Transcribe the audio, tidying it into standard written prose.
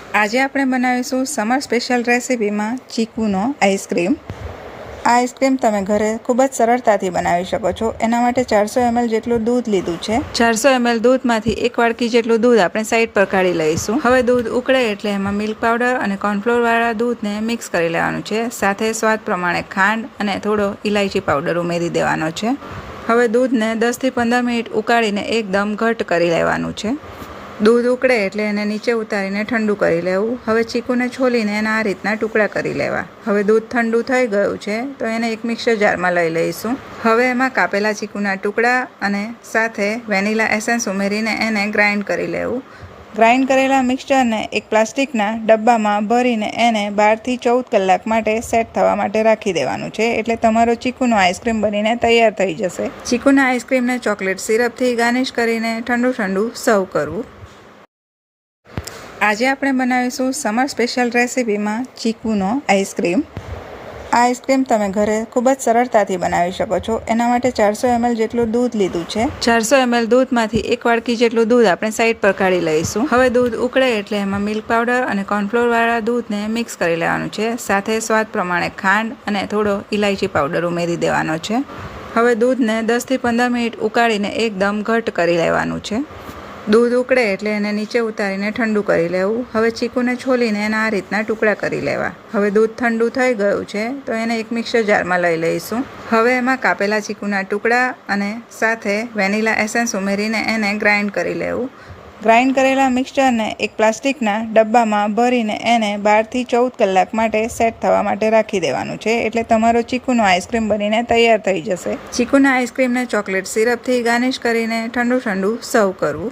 આજે આપણે બનાવીશું સમર સ્પેશિયલ રેસીપીમાં ચીકુનો આઈસ્ક્રીમ। આ આઈસ્ક્રીમ તમે ઘરે ખૂબ જ સરળતાથી બનાવી શકો છો। એના માટે 400 ml જેટલું દૂધ લીધું છે। 400 ml દૂધમાંથી 1 વાડકી જેટલું દૂધ આપણે સાઈડ પર કાઢી લઈશું। હવે દૂધ ઉકળે એટલે એમાં મિલ્ક પાવડર અને કોર્નફ્લોર વાળા દૂધને મિક્સ કરી લેવાનું છે। સાથે સ્વાદ પ્રમાણે ખાંડ અને થોડો ઇલાયચી પાવડર ઉમેરી દેવાનો છે। હવે દૂધને 10 થી 15 મિનિટ ઉકાળીને એકદમ ઘટ કરી લેવાનું છે। दूध उकळे एटले एने नीचे उतारीने ठंडू करी लेवुं। हवे चीकूने छोलीने एना आ रीतना टुकड़ा करी लेवा। हवे दूध ठंडू थई गयुं छे तो एने एक मिक्सर जारमां लई लईशुं। हवे एमां कापेला चीकूना टुकड़ा अने साथे वेनिला एसेंस उमेरीने एने ग्राइंड करी लेवुं। ग्राइंड करेला मिक्सचरने एक प्लास्टिकना डब्बामां भरीने एने 12 થી 14 कलाक माटे सेट थवा माटे राखी देवानुं छे एटले तमारो चीकूनो आईस्क्रीम बनीने तैयार थई जशे। चीकूना आईस्क्रीमने चॉकलेट सिरपथी गार्निश करीने ठंडू ठंडू सर्व करवुं। આજે આપણે બનાવીશું સમર સ્પેશિયલ રેસીપીમાં ચીકુનો આઈસ્ક્રીમ। આ આઈસ્ક્રીમ તમે ઘરે ખૂબ જ સરળતાથી બનાવી શકો છો। એના માટે 400 ml જેટલું દૂધ લીધું છે। 400 ml દૂધમાંથી 1 વાડકી જેટલું દૂધ આપણે સાઈડ પર કાઢી લઈશું। હવે દૂધ ઉકળે એટલે એમાં મિલ્ક પાવડર અને કોર્નફ્લોર વાળા દૂધને મિક્સ કરી લેવાનું છે। સાથે સ્વાદ પ્રમાણે ખાંડ અને થોડો ઇલાયચી પાવડર ઉમેરી દેવાનો છે। હવે દૂધને 10 થી 15 મિનિટ ઉકાળીને એકદમ ઘટ કરી લેવાનું છે। दूध उकळे एटले एने नीचे उतारीने ठंडू करी लेवुं। हवे चीकूने छोलीने एना आ रीतना टुकड़ा करी लेवा। हवे दूध ठंडू थई गयुं छे तो एने एक मिक्सर जारमां लई लईशुं। हवे एमां कापेला चीकूना टुकड़ा अने साथे वेनिला एसेंस उमेरीने एने ग्राइंड करी लेवुं। ग्राइंड करेला मिक्सचरने एक प्लास्टिकना डब्बामां भरीने एने 12 થી 14 कलाक माटे सेट थवा माटे राखी देवानुं छे एटले तमारो चीकूनो आईस्क्रीम बनीने तैयार थई जशे। चीकूना आईस्क्रीमने चॉकलेट सिरपथी गार्निश करीने ठंडू ठंडू सर्व करवुं।